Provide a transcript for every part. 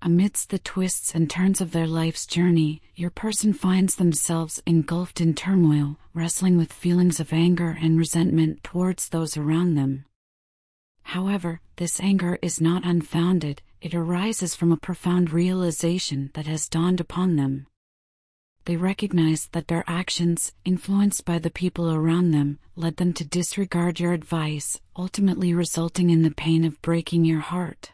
Amidst the twists and turns of their life's journey, your person finds themselves engulfed in turmoil, wrestling with feelings of anger and resentment towards those around them. However, this anger is not unfounded. It arises from a profound realization that has dawned upon them. They recognize that their actions, influenced by the people around them, led them to disregard your advice, ultimately resulting in the pain of breaking your heart.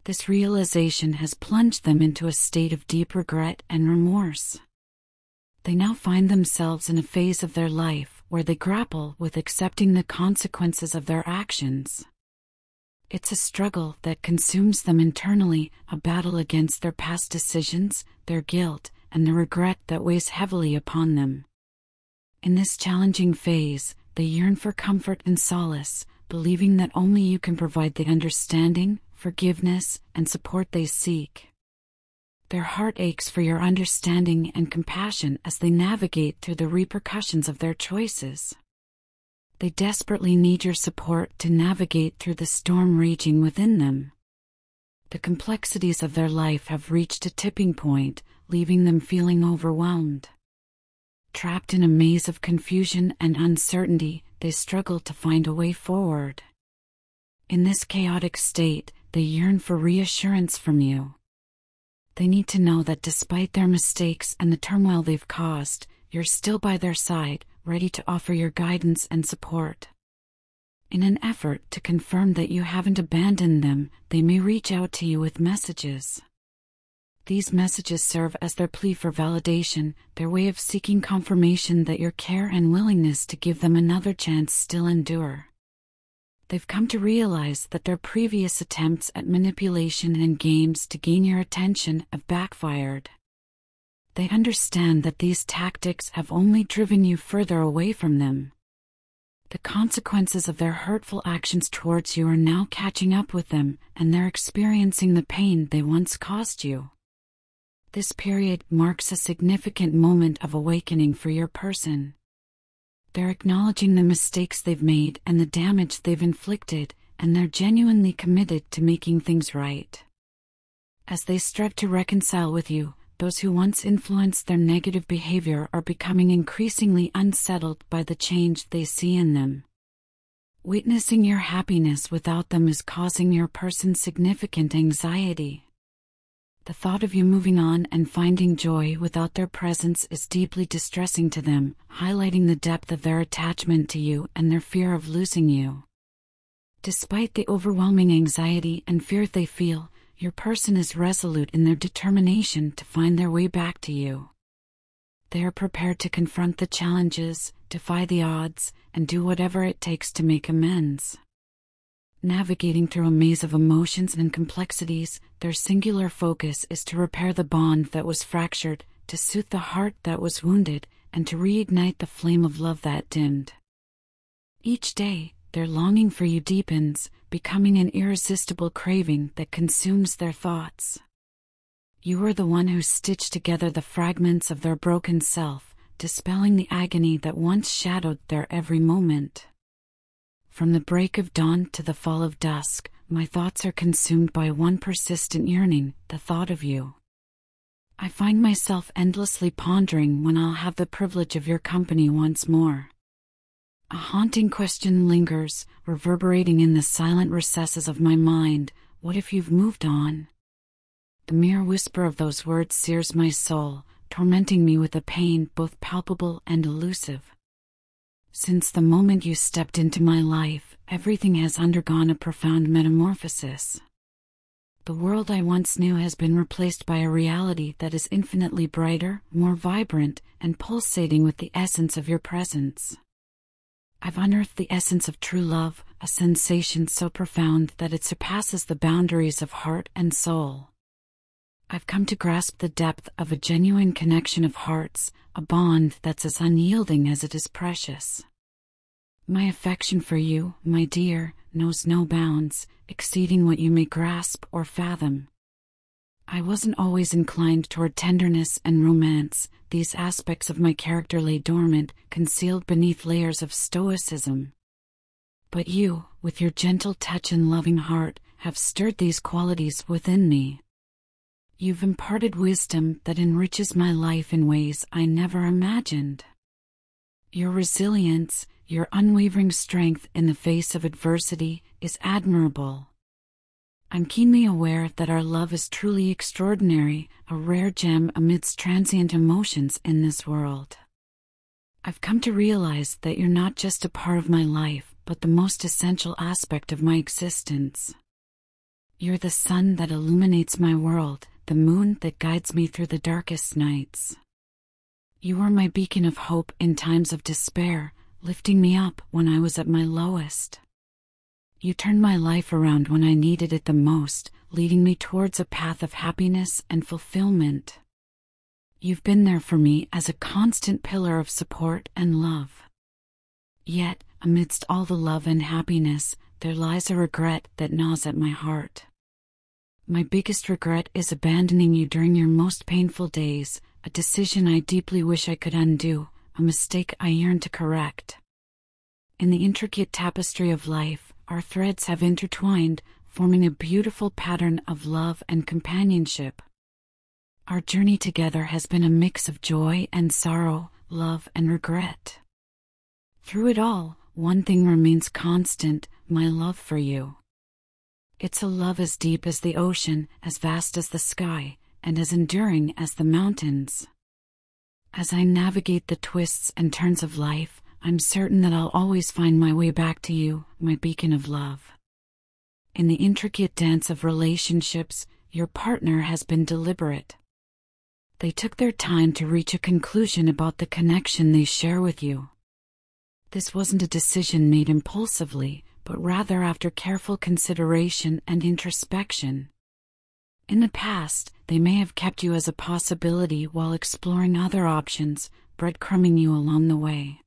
This realization has plunged them into a state of deep regret and remorse. They now find themselves in a phase of their life where they grapple with accepting the consequences of their actions. It's a struggle that consumes them internally, a battle against their past decisions, their guilt, and the regret that weighs heavily upon them. In this challenging phase, they yearn for comfort and solace, believing that only you can provide the understanding, forgiveness, and support they seek. Their heart aches for your understanding and compassion as they navigate through the repercussions of their choices. They desperately need your support to navigate through the storm raging within them. The complexities of their life have reached a tipping point, leaving them feeling overwhelmed. Trapped in a maze of confusion and uncertainty, they struggle to find a way forward. In this chaotic state, they yearn for reassurance from you. They need to know that despite their mistakes and the turmoil they've caused, you're still by their side, ready to offer your guidance and support. In an effort to confirm that you haven't abandoned them, they may reach out to you with messages. These messages serve as their plea for validation, their way of seeking confirmation that your care and willingness to give them another chance still endure. They've come to realize that their previous attempts at manipulation and games to gain your attention have backfired. They understand that these tactics have only driven you further away from them. The consequences of their hurtful actions towards you are now catching up with them, and they're experiencing the pain they once caused you. This period marks a significant moment of awakening for your person. They're acknowledging the mistakes they've made and the damage they've inflicted, and they're genuinely committed to making things right. As they strive to reconcile with you, those who once influenced their negative behavior are becoming increasingly unsettled by the change they see in them. Witnessing your happiness without them is causing your person significant anxiety. The thought of you moving on and finding joy without their presence is deeply distressing to them, highlighting the depth of their attachment to you and their fear of losing you. Despite the overwhelming anxiety and fear they feel, your person is resolute in their determination to find their way back to you. They are prepared to confront the challenges, defy the odds, and do whatever it takes to make amends. Navigating through a maze of emotions and complexities, their singular focus is to repair the bond that was fractured, to soothe the heart that was wounded, and to reignite the flame of love that dimmed. Each day, their longing for you deepens, becoming an irresistible craving that consumes their thoughts. You are the one who stitched together the fragments of their broken self, dispelling the agony that once shadowed their every moment. From the break of dawn to the fall of dusk, my thoughts are consumed by one persistent yearning, the thought of you. I find myself endlessly pondering when I'll have the privilege of your company once more. A haunting question lingers, reverberating in the silent recesses of my mind: what if you've moved on? The mere whisper of those words sears my soul, tormenting me with a pain both palpable and elusive. Since the moment you stepped into my life, everything has undergone a profound metamorphosis. The world I once knew has been replaced by a reality that is infinitely brighter, more vibrant, and pulsating with the essence of your presence. I've unearthed the essence of true love, a sensation so profound that it surpasses the boundaries of heart and soul. I've come to grasp the depth of a genuine connection of hearts, a bond that's as unyielding as it is precious. My affection for you, my dear, knows no bounds, exceeding what you may grasp or fathom. I wasn't always inclined toward tenderness and romance. These aspects of my character lay dormant, concealed beneath layers of stoicism. But you, with your gentle touch and loving heart, have stirred these qualities within me. You've imparted wisdom that enriches my life in ways I never imagined. Your resilience, your unwavering strength in the face of adversity, is admirable. I'm keenly aware that our love is truly extraordinary, a rare gem amidst transient emotions in this world. I've come to realize that you're not just a part of my life, but the most essential aspect of my existence. You're the sun that illuminates my world, the moon that guides me through the darkest nights. You are my beacon of hope in times of despair, lifting me up when I was at my lowest. You turned my life around when I needed it the most, leading me towards a path of happiness and fulfillment. You've been there for me as a constant pillar of support and love. Yet, amidst all the love and happiness, there lies a regret that gnaws at my heart. My biggest regret is abandoning you during your most painful days, a decision I deeply wish I could undo, a mistake I yearn to correct. In the intricate tapestry of life, our threads have intertwined, forming a beautiful pattern of love and companionship. Our journey together has been a mix of joy and sorrow, love and regret. Through it all, one thing remains constant: my love for you. It's a love as deep as the ocean, as vast as the sky, and as enduring as the mountains. As I navigate the twists and turns of life, I'm certain that I'll always find my way back to you, my beacon of love. In the intricate dance of relationships, your partner has been deliberate. They took their time to reach a conclusion about the connection they share with you. This wasn't a decision made impulsively, but rather after careful consideration and introspection. In the past, they may have kept you as a possibility while exploring other options, breadcrumbing you along the way.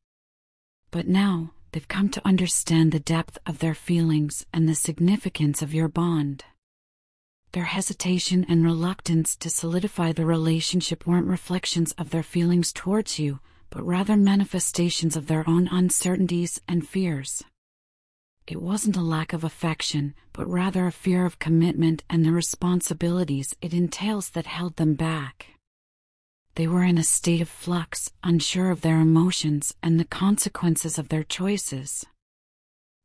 But now, they've come to understand the depth of their feelings and the significance of your bond. Their hesitation and reluctance to solidify the relationship weren't reflections of their feelings towards you, but rather manifestations of their own uncertainties and fears. It wasn't a lack of affection, but rather a fear of commitment and the responsibilities it entails that held them back. They were in a state of flux, unsure of their emotions and the consequences of their choices.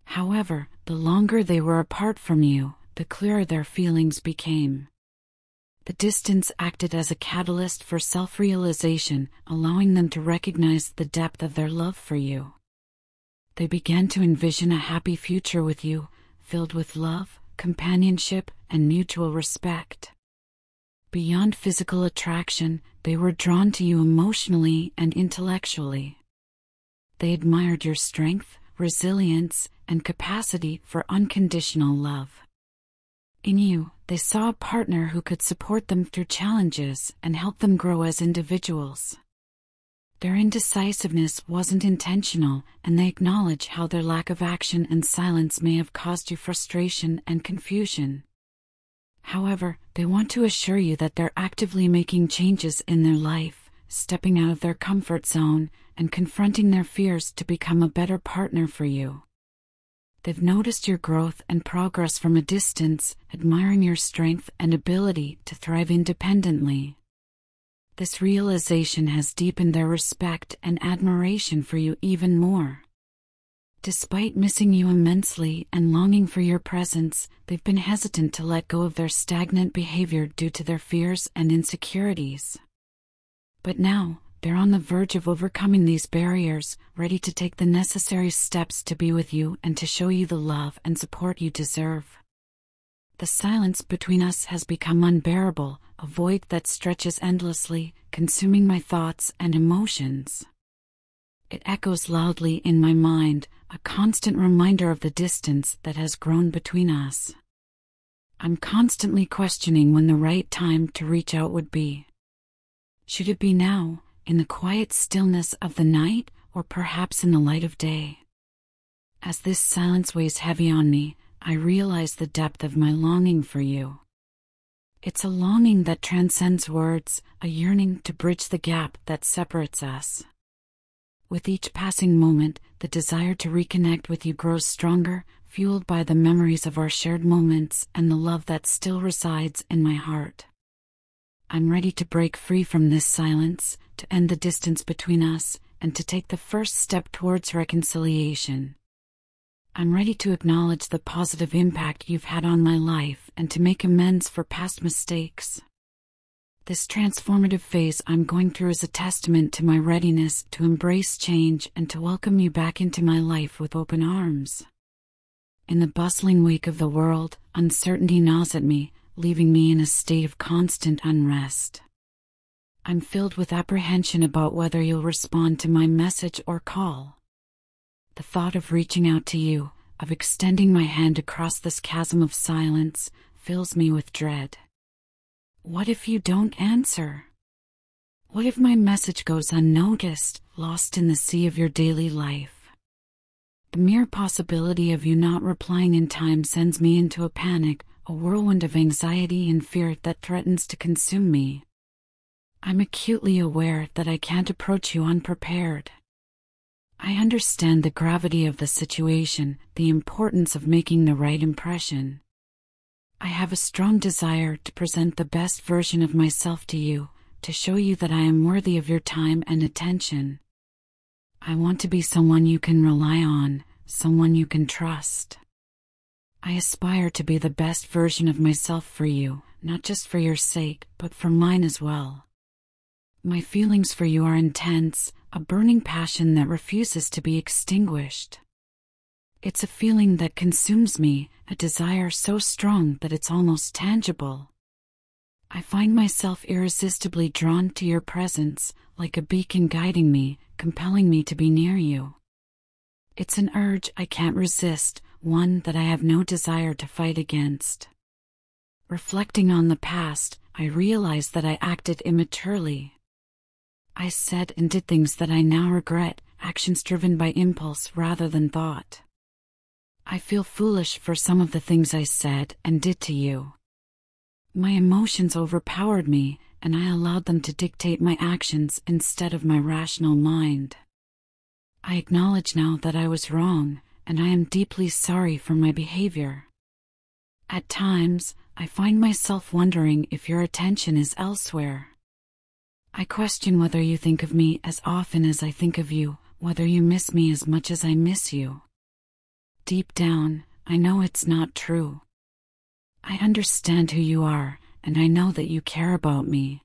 However, the longer they were apart from you, the clearer their feelings became. The distance acted as a catalyst for self-realization, allowing them to recognize the depth of their love for you. They began to envision a happy future with you, filled with love, companionship, and mutual respect. Beyond physical attraction, they were drawn to you emotionally and intellectually. They admired your strength, resilience, and capacity for unconditional love. In you, they saw a partner who could support them through challenges and help them grow as individuals. Their indecisiveness wasn't intentional, and they acknowledge how their lack of action and silence may have caused you frustration and confusion. However, they want to assure you that they're actively making changes in their life, stepping out of their comfort zone, and confronting their fears to become a better partner for you. They've noticed your growth and progress from a distance, admiring your strength and ability to thrive independently. This realization has deepened their respect and admiration for you even more. Despite missing you immensely and longing for your presence, they've been hesitant to let go of their stagnant behavior due to their fears and insecurities. But now, they're on the verge of overcoming these barriers, ready to take the necessary steps to be with you and to show you the love and support you deserve. The silence between us has become unbearable, a void that stretches endlessly, consuming my thoughts and emotions. It echoes loudly in my mind, a constant reminder of the distance that has grown between us. I'm constantly questioning when the right time to reach out would be. Should it be now, in the quiet stillness of the night, or perhaps in the light of day? As this silence weighs heavy on me, I realize the depth of my longing for you. It's a longing that transcends words, a yearning to bridge the gap that separates us. With each passing moment, the desire to reconnect with you grows stronger, fueled by the memories of our shared moments and the love that still resides in my heart. I'm ready to break free from this silence, to end the distance between us, and to take the first step towards reconciliation. I'm ready to acknowledge the positive impact you've had on my life and to make amends for past mistakes. This transformative phase I'm going through is a testament to my readiness to embrace change and to welcome you back into my life with open arms. In the bustling wake of the world, uncertainty gnaws at me, leaving me in a state of constant unrest. I'm filled with apprehension about whether you'll respond to my message or call. The thought of reaching out to you, of extending my hand across this chasm of silence, fills me with dread. What if you don't answer? What if my message goes unnoticed, lost in the sea of your daily life? The mere possibility of you not replying in time sends me into a panic, a whirlwind of anxiety and fear that threatens to consume me. I'm acutely aware that I can't approach you unprepared. I understand the gravity of the situation, the importance of making the right impression. I have a strong desire to present the best version of myself to you, to show you that I am worthy of your time and attention. I want to be someone you can rely on, someone you can trust. I aspire to be the best version of myself for you, not just for your sake, but for mine as well. My feelings for you are intense, a burning passion that refuses to be extinguished. It's a feeling that consumes me, a desire so strong that it's almost tangible. I find myself irresistibly drawn to your presence, like a beacon guiding me, compelling me to be near you. It's an urge I can't resist, one that I have no desire to fight against. Reflecting on the past, I realize that I acted immaturely. I said and did things that I now regret, actions driven by impulse rather than thought. I feel foolish for some of the things I said and did to you. My emotions overpowered me, and I allowed them to dictate my actions instead of my rational mind. I acknowledge now that I was wrong, and I am deeply sorry for my behavior. At times, I find myself wondering if your attention is elsewhere. I question whether you think of me as often as I think of you, whether you miss me as much as I miss you. Deep down, I know it's not true. I understand who you are, and I know that you care about me.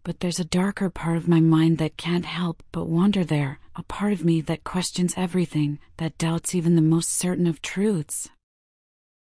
But there's a darker part of my mind that can't help but wander there, a part of me that questions everything, that doubts even the most certain of truths.